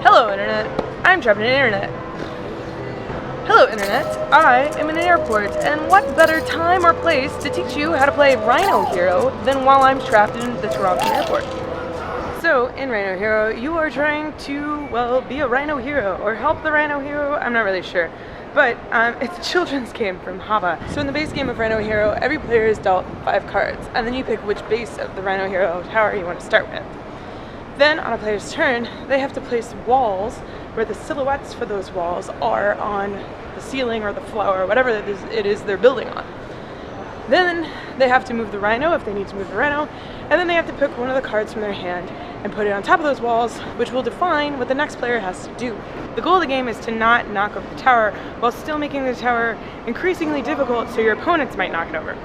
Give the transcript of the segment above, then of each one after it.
Hello Internet, I'm trapped in the Internet. Hello Internet, I am in an airport, and what better time or place to teach you how to play Rhino Hero than while I'm trapped in the Toronto airport. So, in Rhino Hero, you are trying to, well, be a Rhino Hero, or help the Rhino Hero, I'm not really sure. But it's a children's game from Hava. So in the base game of Rhino Hero, every player is dealt 5 cards, and then you pick which base of the Rhino Hero tower you want to start with. Then, on a player's turn, they have to place walls where the silhouettes for those walls are on the ceiling or the floor or whatever it is they're building on. Then they have to move the Rhino if they need to move the Rhino, and then they have to pick one of the cards from their hand and put it on top of those walls, which will define what the next player has to do. The goal of the game is to not knock over the tower while still making the tower increasingly difficult so your opponents might knock it over.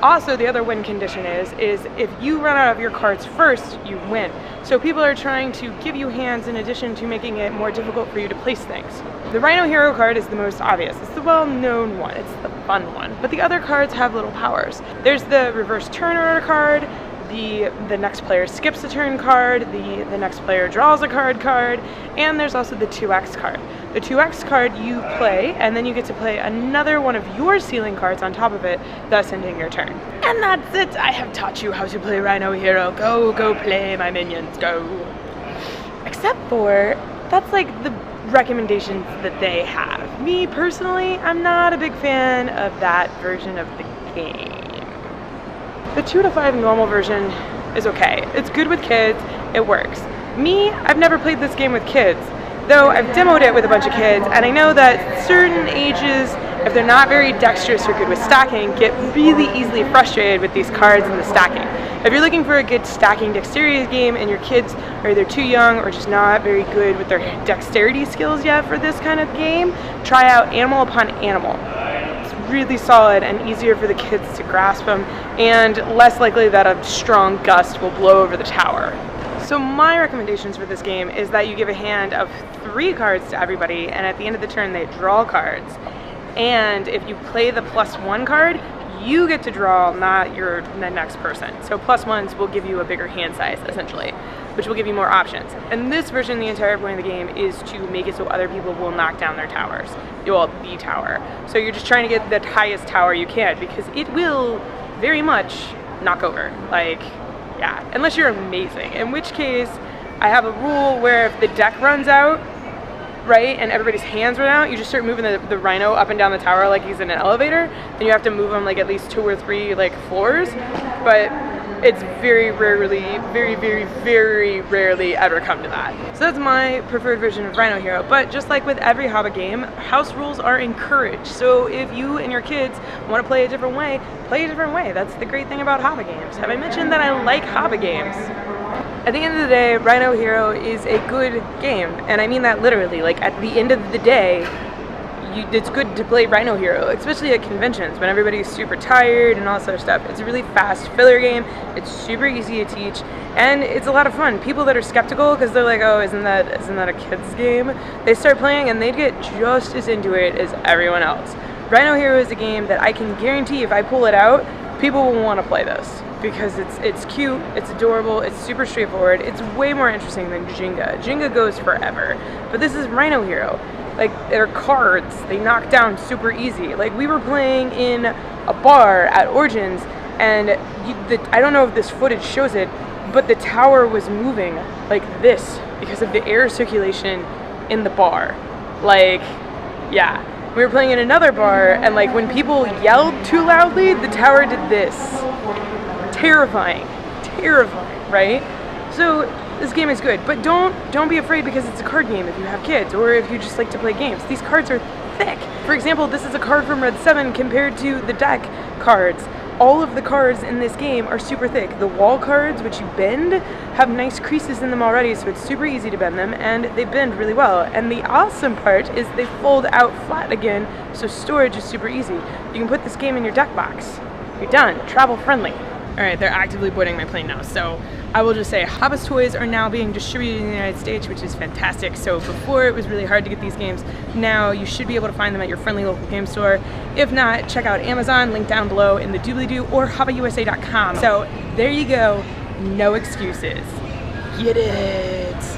Also, the other win condition is if you run out of your cards first, you win. So people are trying to give you hands in addition to making it more difficult for you to place things. The Rhino Hero card is the most obvious. It's the well-known one. It's the fun one. But the other cards have little powers. There's the reverse turn order card, the next player skips a turn card, the next player draws a card, and there's also the 2x card. The 2x card you play, and then you get to play another one of your ceiling cards on top of it, thus ending your turn. And that's it! I have taught you how to play Rhino Hero. Go play, my minions, go! Except for, that's like the recommendations that they have. Me, personally, I'm not a big fan of that version of the game. The 2 to 5 normal version is okay. It's good with kids, it works. Me, I've never played this game with kids, though I've demoed it with a bunch of kids, and I know that certain ages, if they're not very dexterous or good with stacking, get really easily frustrated with these cards and the stacking. If you're looking for a good stacking dexterity game and your kids are either too young or just not very good with their dexterity skills yet for this kind of game, try out Animal Upon Animal. Really solid and easier for the kids to grasp them, and less likely that a strong gust will blow over the tower. So my recommendations for this game is that you give a hand of 3 cards to everybody, and at the end of the turn they draw cards. And if you play the +1 card, you get to draw, not the next person. So +1s will give you a bigger hand size, essentially, which will give you more options. And this version, the entire point of the game is to make it so other people will knock down their towers. Well, the tower. So you're just trying to get the highest tower you can, because it will very much knock over. Like, yeah, unless you're amazing. In which case, I have a rule where if the deck runs out, right, and everybody's hands run out, you just start moving the Rhino up and down the tower like he's in an elevator, and you have to move him like at least 2 or 3 like floors, but it's very rarely ever come to that. So that's my preferred version of Rhino Hero, but just like with every Hava game, house rules are encouraged. So if you and your kids want to play a different way, play a different way. That's the great thing about Hava games. Have I mentioned that I like Hava games? At the end of the day, Rhino Hero is a good game, and I mean that literally. Like, at the end of the day, it's good to play Rhino Hero, especially at conventions when everybody's super tired and all this other stuff. It's a really fast filler game, it's super easy to teach, and it's a lot of fun. People that are skeptical because they're like, oh, isn't that a kid's game? They start playing and they get just as into it as everyone else. Rhino Hero is a game that I can guarantee if I pull it out, people will want to play this. Because it's cute, it's adorable, it's super straightforward, it's way more interesting than Jenga. Jenga goes forever, but this is Rhino Hero. Like, they're cards, they knock down super easy. Like, we were playing in a bar at Origins, and I don't know if this footage shows it, but the tower was moving like this because of the air circulation in the bar. Like, yeah. We were playing in another bar, and like when people yelled too loudly, the tower did this. Terrifying, right? So this game is good, but don't be afraid because it's a card game if you have kids or if you just like to play games. These cards are thick. For example, this is a card from Red 7 compared to the deck cards. All of the cards in this game are super thick. The wall cards, which you bend, have nice creases in them already, so it's super easy to bend them, and they bend really well. And the awesome part is they fold out flat again, so storage is super easy. You can put this game in your deck box. You're done. Travel friendly. Alright, they're actively boarding my plane now, so I will just say Hava's toys are now being distributed in the United States, which is fantastic. So before it was really hard to get these games, now you should be able to find them at your friendly local game store. If not, check out Amazon, link down below in the doobly-doo, or HavaUSA.com. So there you go, no excuses. Get it!